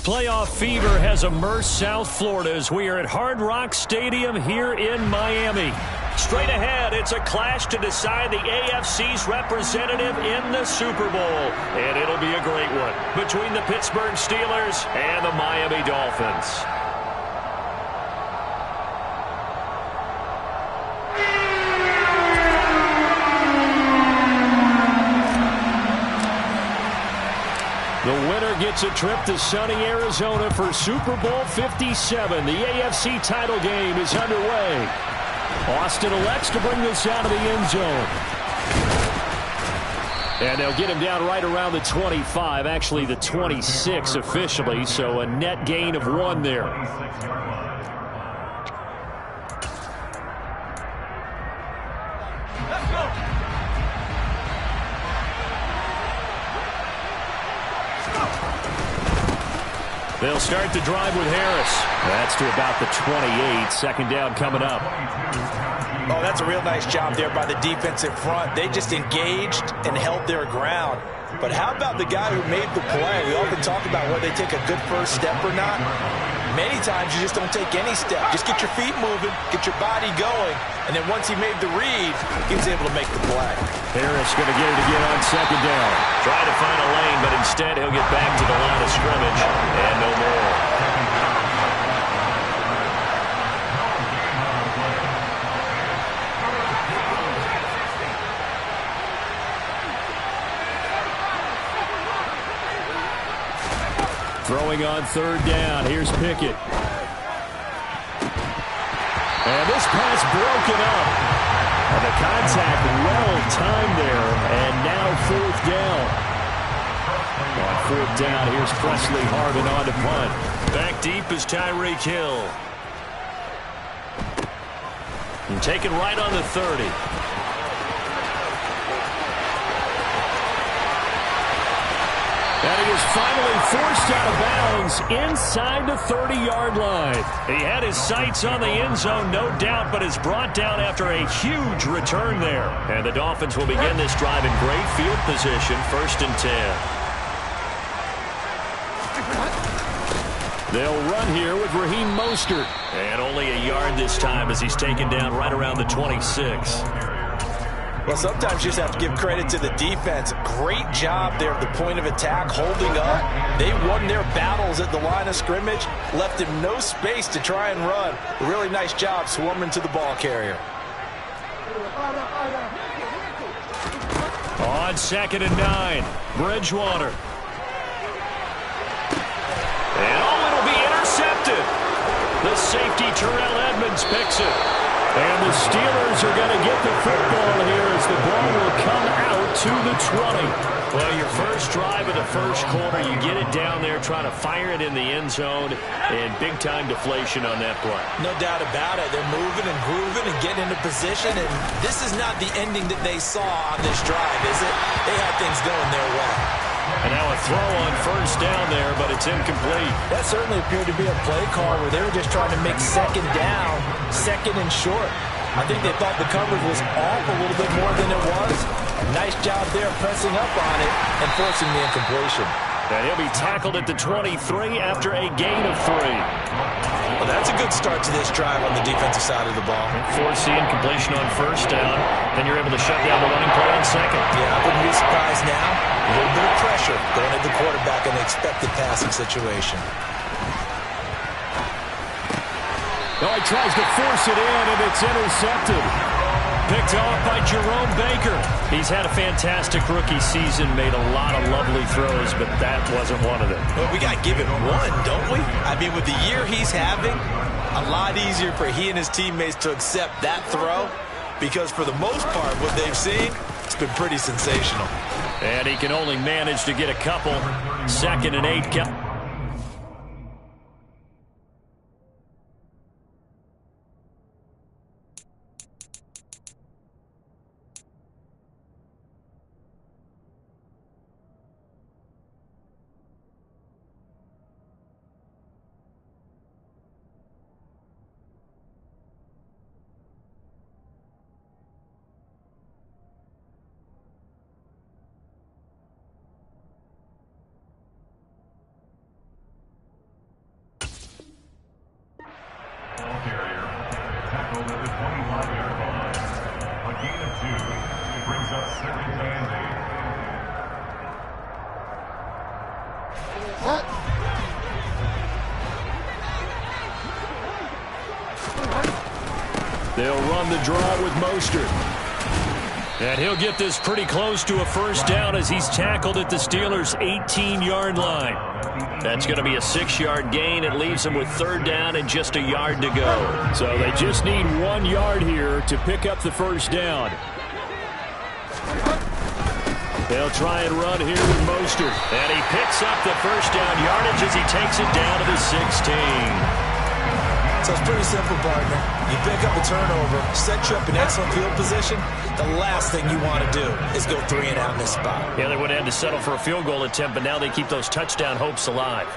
Playoff fever has immersed South Florida as we are at Hard Rock Stadium here in Miami. Straight ahead, it's a clash to decide the AFC's representative in the Super Bowl. And it'll be a great one between the Pittsburgh Steelers and the Miami Dolphins. The winner gets a trip to sunny Arizona for Super Bowl 57. The AFC title game is underway. Austin elects to bring this out of the end zone. And they'll get him down right around the 25, actually the 26 officially, so a net gain of 1 there. Let's go. They'll start the drive with Harris. That's to about the 28. Second down coming up. Oh, that's a real nice job there by the defensive front. They just engaged and held their ground. But how about the guy who made the play? We often talk about whether they take a good first step or not. Many times you just don't take any step. Just get your feet moving, get your body going, and then once he made the read, he was able to make the play. Harris going to get it again on second down. Trying to find a lane, but instead he'll get back to the line of scrimmage and no more. Throwing on third down. Here's Pickett. And this pass broken up. And the contact well timed there. And now fourth down. On fourth down, here's Presley Harvin on to punt. Back deep is Tyreek Hill. And taken right on the 30. And he is finally forced out of bounds inside the 30-yard line. He had his sights on the end zone, no doubt, but is brought down after a huge return there. And the Dolphins will begin this drive in great field position, 1st and 10. They'll run here with Raheem Mostert. And only a yard this time as he's taken down right around the 26. Well, sometimes you just have to give credit to the defense. Great job there at the point of attack, holding up. They won their battles at the line of scrimmage, left him no space to try and run. A really nice job swarming to the ball carrier. On 2nd and 9, Bridgewater. And it'll be intercepted. The safety, Terrell Edmonds, picks it. And the Steelers are going to get the football here as the ball will come out to the 20. Well, your first drive of the first quarter, you get it down there, trying to fire it in the end zone, and big-time deflation on that play. No doubt about it. They're moving and grooving and getting into position, and this is not the ending that they saw on this drive, is it? They had things going their way. And now a throw on first down there, but it's incomplete. That certainly appeared to be a play call where they were just trying to make second down, second and short. I think they thought the coverage was off a little bit more than it was. Nice job there pressing up on it and forcing the incompletion. And he'll be tackled at the 23 after a gain of 3. Well, that's a good start to this drive on the defensive side of the ball. Force the incompletion on first down, then you're able to shut down the running play on second. Yeah, I wouldn't be surprised now. A little bit of pressure going at the quarterback in the expected passing situation. Oh, he tries to force it in, and it's intercepted. Picked off by Jerome Baker. He's had a fantastic rookie season, made a lot of lovely throws, but that wasn't one of them. Well, we got to give him one, don't we? I mean, with the year he's having, a lot easier for he and his teammates to accept that throw because for the most part, what they've seen, it's been pretty sensational. And he can only manage to get a couple. 2nd and 8. They'll run the draw with Mostert. And he'll get this pretty close to a first down as he's tackled at the Steelers' 18-yard line. That's going to be a 6-yard gain. It leaves them with third down and just a yard to go. So they just need 1 yard here to pick up the first down. They'll try and run here with Mostert. And he picks up the first down yardage as he takes it down to the 16. So it's pretty simple, partner. You pick up a turnover, set you up in excellent field position. The last thing you want to do is go 3 and out in this spot. Yeah, they would have had to settle for a field goal attempt, but now they keep those touchdown hopes alive.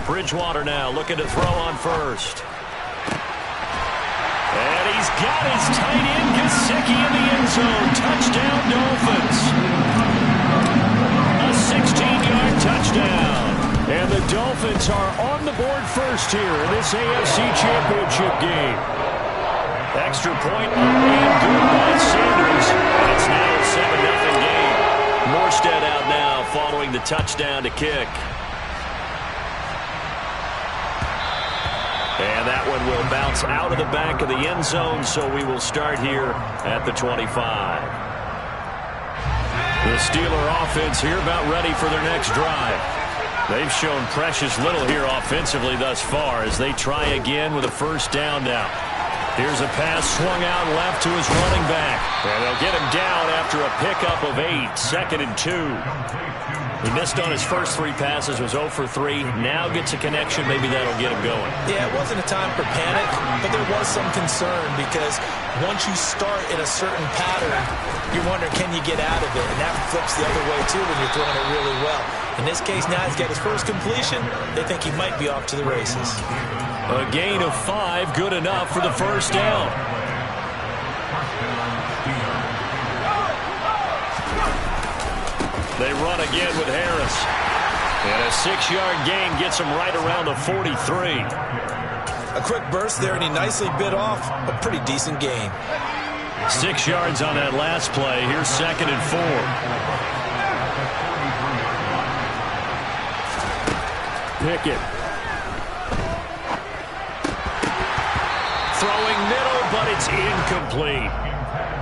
Bridgewater now looking to throw on first. And he's got his tight end Gesicki in the end zone. Touchdown, Dolphins. A 16-yard touchdown. And the Dolphins are on the board first here in this AFC Championship game. Extra point up and good by Sanders. It's now a 7-0 game. Morstead out now following the touchdown to kick. And that one will bounce out of the back of the end zone, so we will start here at the 25. The Steeler offense here about ready for their next drive. They've shown precious little here offensively thus far as they try again with a first down now. Here's a pass swung out left to his running back. And they'll get him down after a pickup of 8, 2nd and 2. He missed on his first 3 passes, was 0 for 3. Now gets a connection. Maybe that'll get him going. Yeah, it wasn't a time for panic, but there was some concern because once you start in a certain pattern, you're wondering, can you get out of it? And that flips the other way, too, when you're throwing it really well. In this case, now he's got his first completion. They think he might be off to the races. A gain of 5, good enough for the first down. They run again with Harris. And a 6-yard gain gets him right around the 43. A quick burst there, and he nicely bit off a pretty decent gain. 6 yards on that last play. Here's 2nd and 4. Pickett. Throwing middle, but it's incomplete.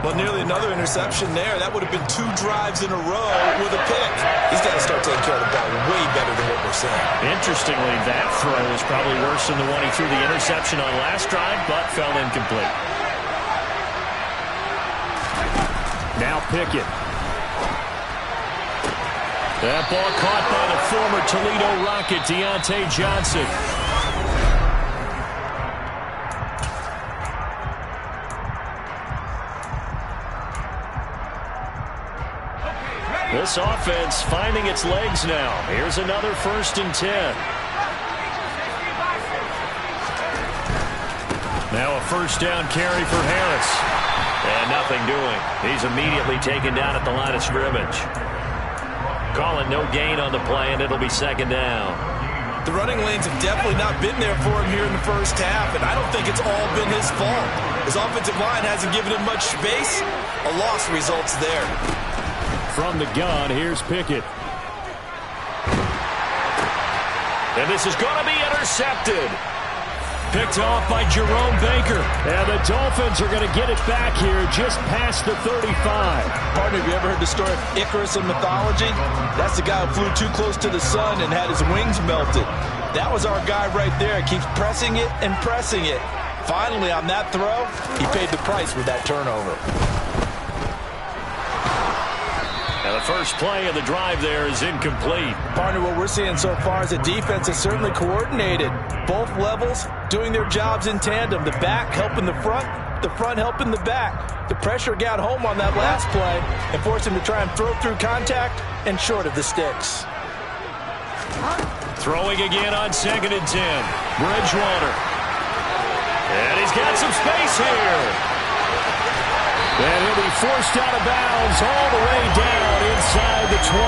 Well, nearly another interception there. That would have been 2 drives in a row with a pick. He's got to start taking care of the ball way better than what we're seeing. Interestingly, that throw was probably worse than the one he threw the interception on last drive, but fell incomplete. Now Pickett. That ball caught by the former Toledo Rocket, Deontay Johnson. This offense finding its legs now. Here's another 1st and 10. Now a first down carry for Harris. And nothing doing. He's immediately taken down at the line of scrimmage. Calling no gain on the play, and it'll be 2nd down. The running lanes have definitely not been there for him here in the first half, and I don't think it's all been his fault. His offensive line hasn't given him much space. A loss results there. From the gun, here's Pickett. And this is going to be intercepted. Picked off by Jerome Baker. And the Dolphins are going to get it back here just past the 35. Partner, have you ever heard the story of Icarus in mythology? That's the guy who flew too close to the sun and had his wings melted. That was our guy right there. Keeps pressing it and pressing it. Finally, on that throw, he paid the price with that turnover. Now the first play of the drive there is incomplete. Partner, what we're seeing so far is the defense is certainly coordinated. Both levels doing their jobs in tandem. The back helping the front helping the back. The pressure got home on that last play and forced him to try and throw through contact and short of the sticks. Throwing again on 2nd and 10. Bridgewater. And he's got some space here. And he'll be forced out of bounds all the way down inside the 20.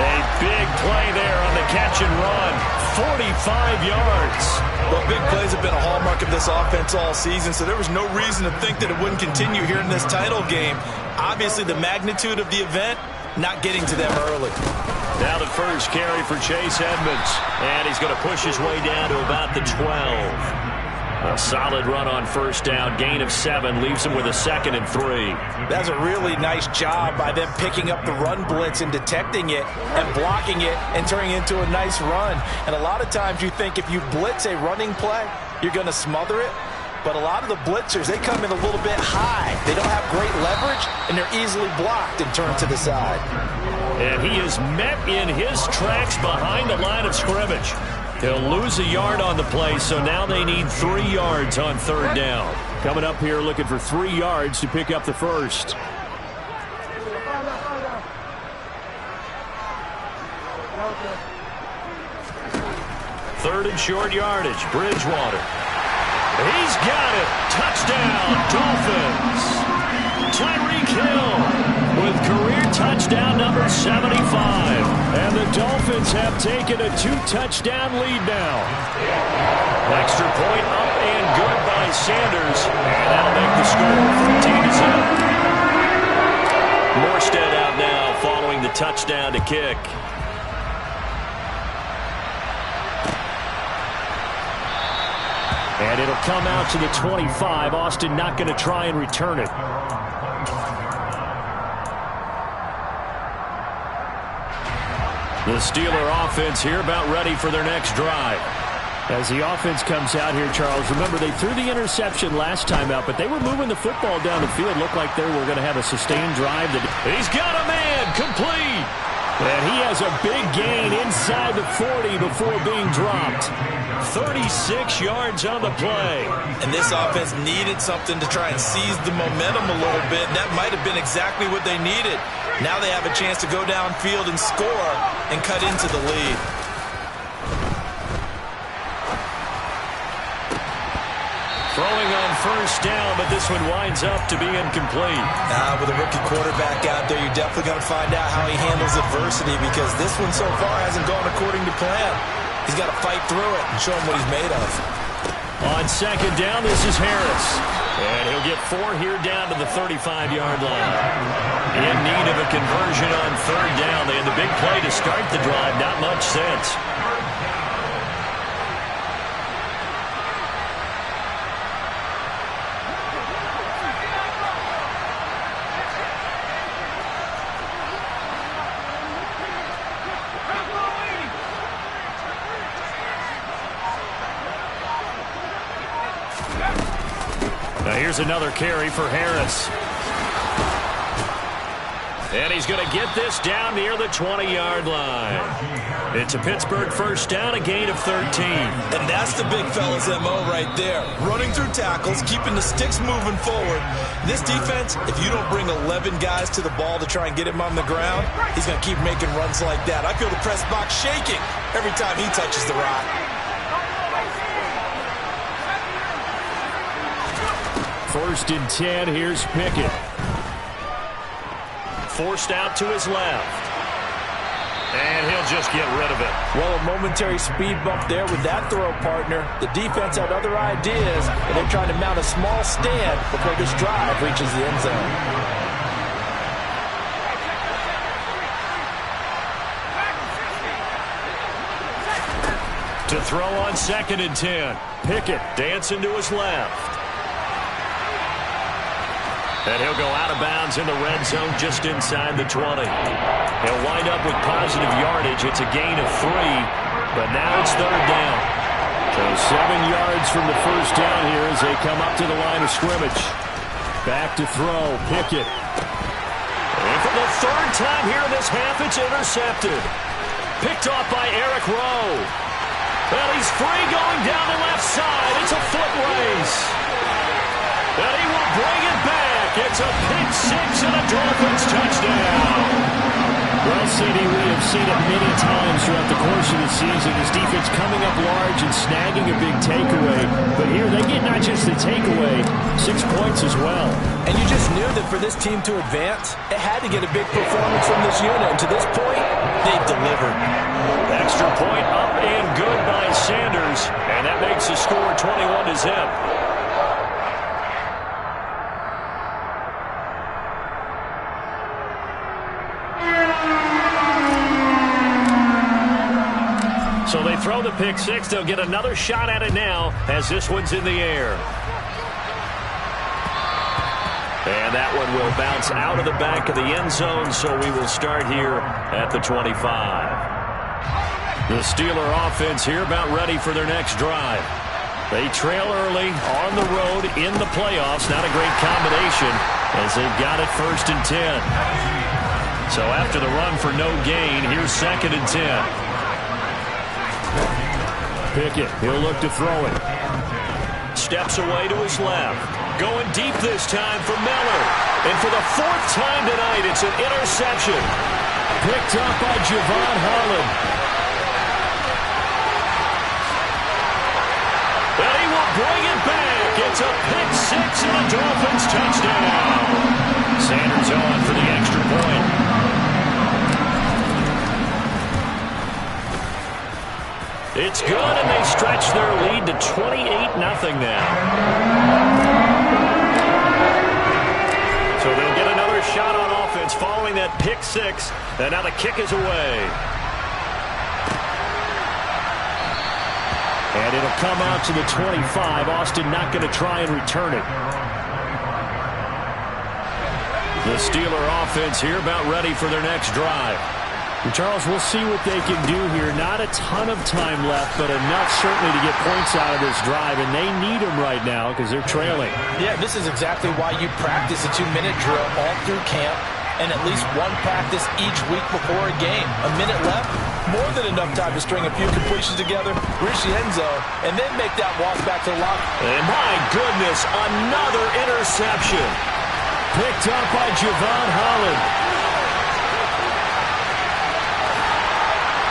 A big play there on the catch and run. 45 yards. Well, big plays have been a hallmark of this offense all season, so there was no reason to think that it wouldn't continue here in this title game. Obviously, the magnitude of the event not getting to them early. Now the first carry for Chase Edmonds. And he's going to push his way down to about the 12. A solid run on first down, gain of 7, leaves him with a 2nd and 3. That's a really nice job by them picking up the run blitz and detecting it and blocking it and turning it into a nice run. And a lot of times you think if you blitz a running play, you're going to smother it. But a lot of the blitzers, they come in a little bit high. They don't have great leverage, and they're easily blocked and turned to the side. And he is met in his tracks behind the line of scrimmage. He'll lose a yard on the play, so now they need 3 yards on third down. Coming up here looking for 3 yards to pick up the first. Third and short yardage, Bridgewater. He's got it. Touchdown, Dolphins. Tyreek Hill with career touchdown number 75. And the Dolphins have taken a 2-touchdown lead now. Extra point up and good by Sanders. And that'll make the score 14-7. Morstead out now following the touchdown to kick. And it'll come out to the 25. Austin not going to try and return it. The Steeler offense here about ready for their next drive. As the offense comes out here, Charles, remember they threw the interception last time out, but they were moving the football down the field. Looked like they were going to have a sustained drive. He's got a man, complete. And he has a big gain inside the 40 before being dropped. 36 yards on the play. And this offense needed something to try and seize the momentum a little bit. That might have been exactly what they needed. Now they have a chance to go downfield and score and cut into the lead. Throwing on first down, but this one winds up to be incomplete. With a rookie quarterback out there, you're definitely going to find out how he handles adversity, because this one so far hasn't gone according to plan. He's got to fight through it and show him what he's made of. On second down, this is Harris. And he'll get 4 here down to the 35-yard line. In need of a conversion on third down. They had the big play to start the drive. Not much sense. Now here's another carry for Harris. And he's going to get this down near the 20-yard line. It's a Pittsburgh first down, a gain of 13. And that's the big fella's MO right there. Running through tackles, keeping the sticks moving forward. This defense, if you don't bring 11 guys to the ball to try and get him on the ground, he's going to keep making runs like that. I feel the press box shaking every time he touches the rock. First and 10, here's Pickett. Forced out to his left. And he'll just get rid of it. Well, a momentary speed bump there with that throw, partner. The defense had other ideas, and they're trying to mount a small stand before this drive reaches the end zone. To throw on second and 10. Pickett dancing to his left. And he'll go out of bounds in the red zone just inside the 20. He'll wind up with positive yardage. It's a gain of 3, but now it's third down. So 7 yards from the first down here as they come up to the line of scrimmage. Back to throw, Pickett. And for the third time here in this half, it's intercepted. Picked off by Eric Rowe. Well, he's free going down the left side. It's a foot race. And he will bring it back. It's a pick 6 and a Dolphins touchdown. Well, CD, we have seen it many times throughout the course of the season. This defense coming up large and snagging a big takeaway. But here they get not just the takeaway, 6 points as well. And you just knew that for this team to advance, it had to get a big performance from this unit. And to this point, they've delivered. Extra point up and good by Sanders. And that makes the score 21-zip. So they throw the pick six. They'll get another shot at it now as this one's in the air. And that one will bounce out of the back of the end zone, so we will start here at the 25. The Steeler offense here about ready for their next drive. They trail early on the road in the playoffs. Not a great combination as they've got it 1st and 10. So after the run for no gain, here's 2nd and 10. Pickett, he'll look to throw it. Steps away to his left. Going deep this time for Miller. And for the 4th time tonight, it's an interception. Picked up by Javon Holland. And he will bring it back. It's a pick six and a Dolphins touchdown. Sanders on for the extra point. It's good, and they stretch their lead to 28-0 now. So they'll get another shot on offense following that pick six, and now the kick is away. And it'll come out to the 25. Austin not going to try and return it. The Steeler offense here about ready for their next drive. And Charles, we'll see what they can do here. Not a ton of time left, but enough certainly to get points out of this drive, and they need them right now because they're trailing. Yeah, this is exactly why you practice a 2-minute drill all through camp and at least one practice each week before a game. A minute left, more than enough time to string a few completions together, reach the end zone, and then make that walk back to the locker. And my goodness, another interception. Picked up by Javon Holland.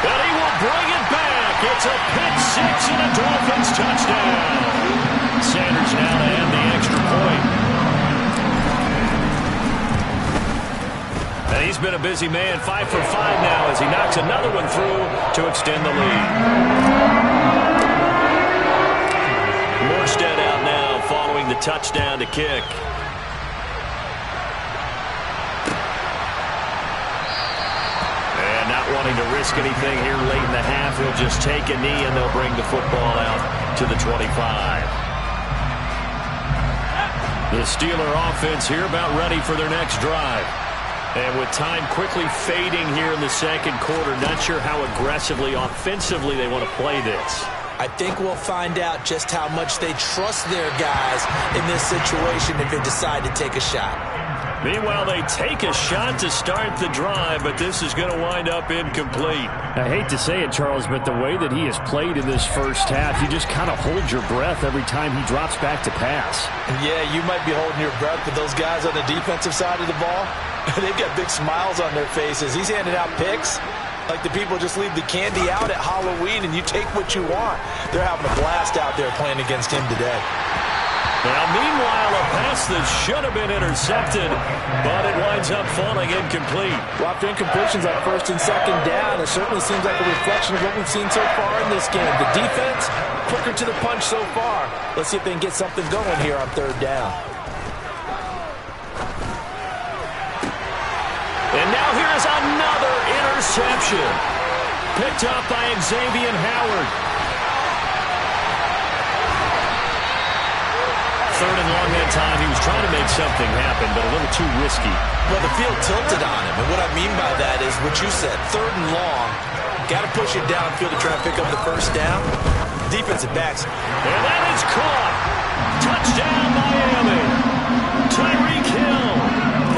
And he will bring it back. It's a pick six and a Dolphins touchdown. Sanders now to end the extra point. And he's been a busy man, 5 for 5 now as he knocks another one through to extend the lead. Morstead out now following the touchdown to kick. Wanting to risk anything here late in the half, he'll just take a knee and they'll bring the football out to the 25. The Steeler offense here about ready for their next drive. And with time quickly fading here in the second quarter, not sure how aggressively, offensively they want to play this. I think we'll find out just how much they trust their guys in this situation if they decide to take a shot. Meanwhile, they take a shot to start the drive, but this is going to wind up incomplete. I hate to say it, Charles, but the way that he has played in this first half, you just kind of hold your breath every time he drops back to pass. Yeah, you might be holding your breath, but those guys on the defensive side of the ball, they've got big smiles on their faces. He's handing out picks like the people just leave the candy out at Halloween and you take what you want. They're having a blast out there playing against him today. Now, meanwhile, a pass that should have been intercepted, but it winds up falling incomplete. Well, after incompletions on 1st and 2nd down, it certainly seems like a reflection of what we've seen so far in this game. The defense, quicker to the punch so far. Let's see if they can get something going here on 3rd down. And now here is another interception. Picked up by Xavier Howard. 3rd and long that time. He was trying to make something happen, but a little too risky. Well, the field tilted on him, and what I mean by that is what you said. 3rd and long, got to push it downfield to try and pick up the 1st down. Defensive backs. And that is caught. Touchdown, Miami. Tyreek Hill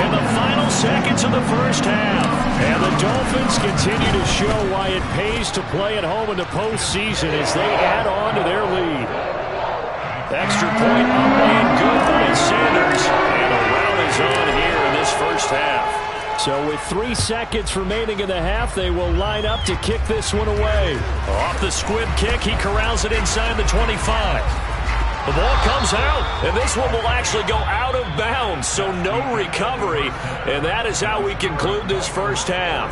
in the final seconds of the first half. And the Dolphins continue to show why it pays to play at home in the postseason as they add on to their lead. Extra point up and good by Sanders. And a rout is on here in this first half. So with 3 seconds remaining in the half, they will line up to kick this one away. Off the squib kick, he corrals it inside the 25. The ball comes out, and this one will actually go out of bounds, so no recovery, and that is how we conclude this first half.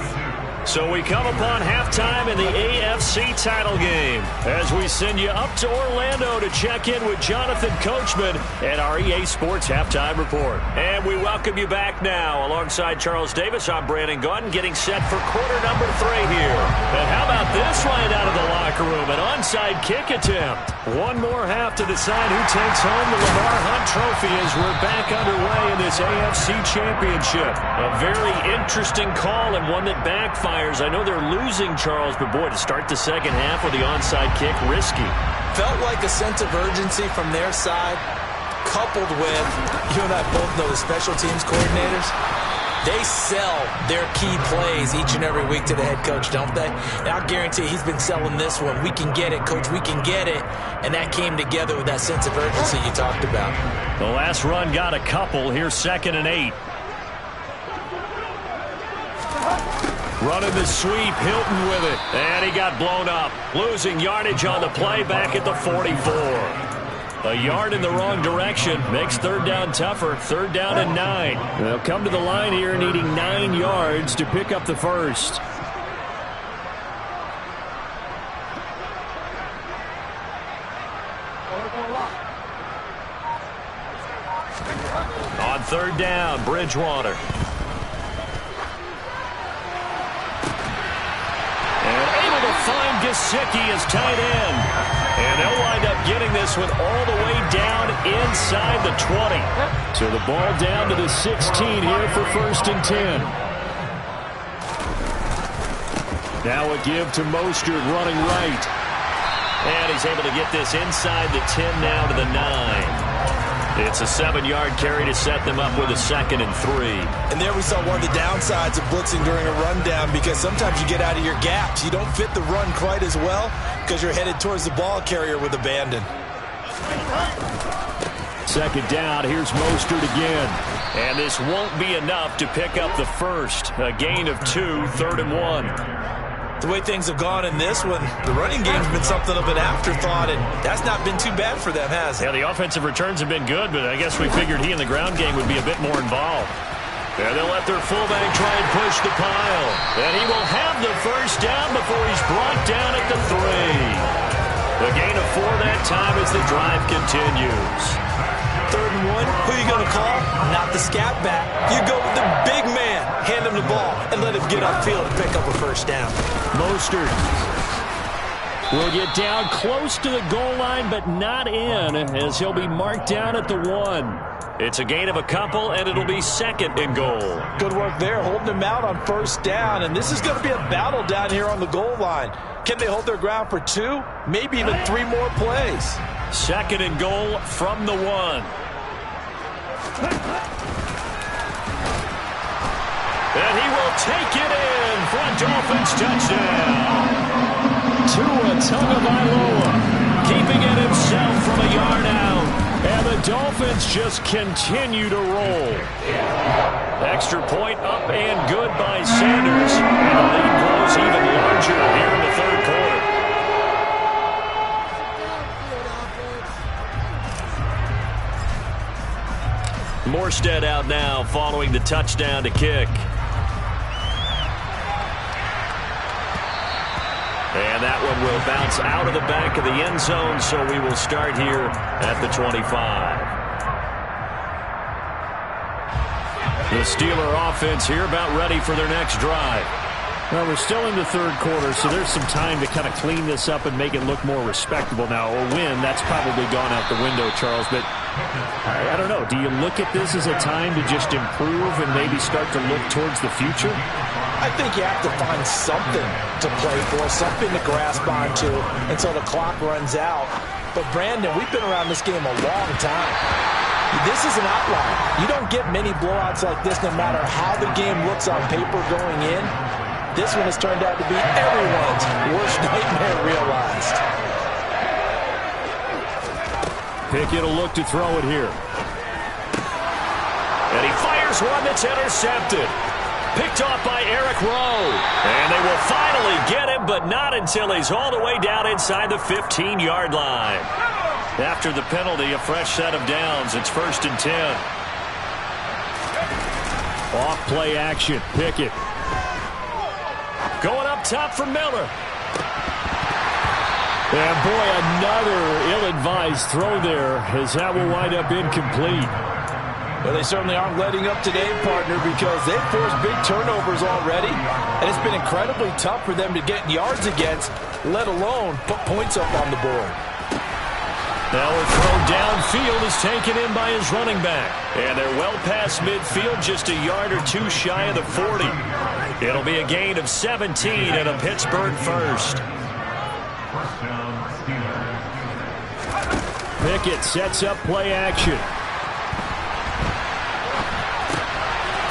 So we come upon halftime in the AFC title game as we send you up to Orlando to check in with Jonathan Coachman and our EA Sports Halftime Report. And we welcome you back now. Alongside Charles Davis, I'm Brandon Gunn, getting set for quarter number 3 here. And how about this right out of the locker room? An onside kick attempt. One more half to decide who takes home the Lamar Hunt Trophy as we're back underway in this AFC Championship. A very interesting call and one that backfired. I know they're losing, Charles, but boy, to start the second half with the onside kick, risky. Felt like a sense of urgency from their side, coupled with, you and I both know the special teams coordinators. They sell their key plays each and every week to the head coach, don't they? And I'll guarantee he's been selling this one. We can get it, coach, we can get it. And that came together with that sense of urgency you talked about. The last run got a couple. Here's 2nd and 8. Running the sweep, Hilton with it. And he got blown up. Losing yardage on the play back at the 44. A yard in the wrong direction makes 3rd down tougher. 3rd down and 9. They'll come to the line here needing 9 yards to pick up the first. On 3rd down, Bridgewater. Find Gesicki as tight end. And they'll wind up getting this one all the way down inside the 20. So the ball down to the 16 here for 1st and 10. Now a give to Mostert running right. And he's able to get this inside the 10 now to the 9. It's a 7-yard carry to set them up with a 2nd and 3. And there we saw one of the downsides of blitzing during a rundown, because sometimes you get out of your gaps. You don't fit the run quite as well because you're headed towards the ball carrier with abandon. 2nd down. Here's Mostert again. And this won't be enough to pick up the first. A gain of 2, 3rd and 1. The way things have gone in this one, the running game's been something of an afterthought, and that's not been too bad for them, has it? Yeah, the offensive returns have been good, but I guess we figured he in the ground game would be a bit more involved. And they'll let their fullback try and push the pile. And he will have the first down before he's brought down at the 3. A gain of 4 that time as the drive continues. 3rd and 1, who are you going to call? Not the scat back. You go with the big man, hand him the ball, and let him get upfield and pick up a first down. Mostert will get down close to the goal line, but not in, as he'll be marked down at the 1. It's a gain of a couple, and it'll be 2nd and goal. Good work there, holding him out on 1st down, and this is going to be a battle down here on the goal line. Can they hold their ground for 2, maybe even 3 more plays? 2nd and goal from the 1. And he will take it in for a Dolphins touchdown. Tua Tagovailoa keeping it himself from a yard out. And the Dolphins just continue to roll. Extra point up and good by Sanders. And the lead grows even larger here in the 3rd quarter. Morstead out now following the touchdown to kick. And that one will bounce out of the back of the end zone, so we will start here at the 25. The Steeler offense here about ready for their next drive. Well, we're still in the 3rd quarter, so there's some time to kind of clean this up and make it look more respectable now. A win, that's probably gone out the window, Charles, but I don't know. Do you look at this as a time to just improve and maybe start to look towards the future? I think you have to find something to play for, something to grasp onto until the clock runs out. But, Brandon, we've been around this game a long time. This is an outlier. You don't get many blowouts like this no matter how the game looks on paper going in. This one has turned out to be everyone's worst nightmare realized. Pickett will look to throw it here. And he fires one that's intercepted. Picked off by Eric Rowe. And they will finally get him, but not until he's all the way down inside the 15-yard line. After the penalty, a fresh set of downs. It's 1st and 10. Off play action. Pickett. Going up top for Miller. And boy, another ill-advised throw there, as that will wind up incomplete. Well, they certainly aren't letting up today, partner, because they've forced big turnovers already, and it's been incredibly tough for them to get yards against, let alone put points up on the board. Now a throw downfield is taken in by his running back. And they're well past midfield, just a yard or two shy of the 40. It'll be a gain of 17 and a Pittsburgh first. Pickett sets up play action.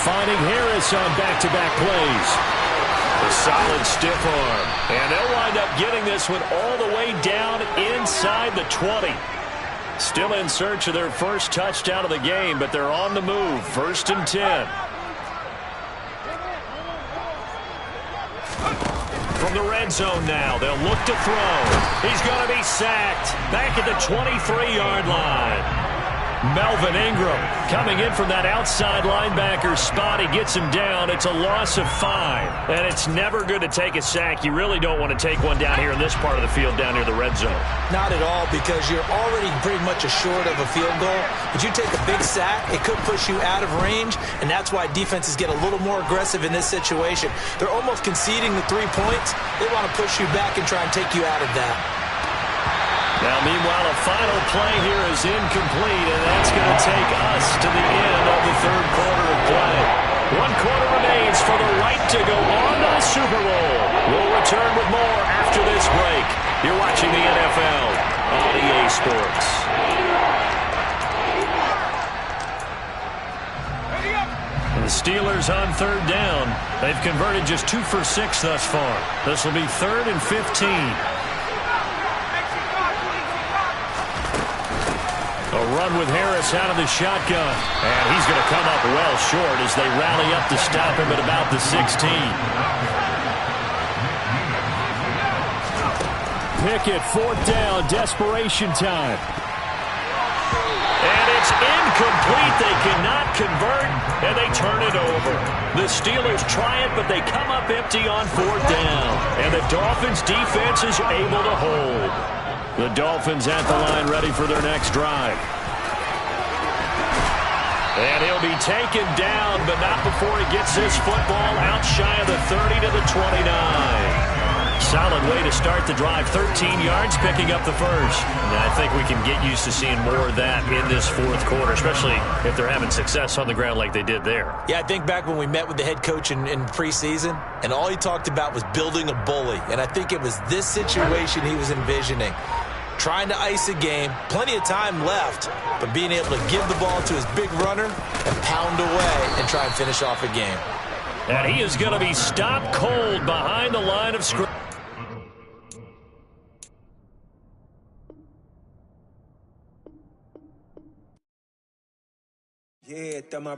Finding Harris on back-to-back plays. A solid stiff arm. And they'll wind up getting this one all the way down inside the 20. Still in search of their first touchdown of the game, but they're on the move. 1st and 10. From the red zone now, they'll look to throw. He's going to be sacked. Back at the 23-yard line. Melvin Ingram coming in from that outside linebacker spot. He gets him down. It's a loss of 5. And it's never good to take a sack. You really don't want to take one down here in this part of the field, down near the red zone. Not at all, because you're already pretty much assured of a field goal. But you take a big sack, it could push you out of range, and that's why defenses get a little more aggressive in this situation. They're almost conceding the 3 points. They want to push you back and try and take you out of that. Now, meanwhile, a final play here is incomplete, and that's going to take us to the end of the 3rd quarter of play. 1 quarter remains for the right to go on to the Super Bowl. We'll return with more after this break. You're watching the NFL on EA Sports. And the Steelers on 3rd down. They've converted just 2 for 6 thus far. This will be 3rd and 15. A run with Harris out of the shotgun. And he's going to come up well short as they rally up to stop him at about the 16. Pickett, 4th down, desperation time. And it's incomplete. They cannot convert, and they turn it over. The Steelers try it, but they come up empty on 4th down. And the Dolphins' defense is able to hold. The Dolphins at the line, ready for their next drive. And he'll be taken down, but not before he gets this football out shy of the 30 to the 29. Solid way to start the drive. 13 yards, picking up the first. And I think we can get used to seeing more of that in this 4th quarter, especially if they're having success on the ground like they did there. Yeah, I think back when we met with the head coach in preseason, and all he talked about was building a bully. And I think it was this situation he was envisioning. Trying to ice a game, plenty of time left, but being able to give the ball to his big runner and pound away and try and finish off a game. And he is going to be stopped cold behind the line of scrimmage. Yeah,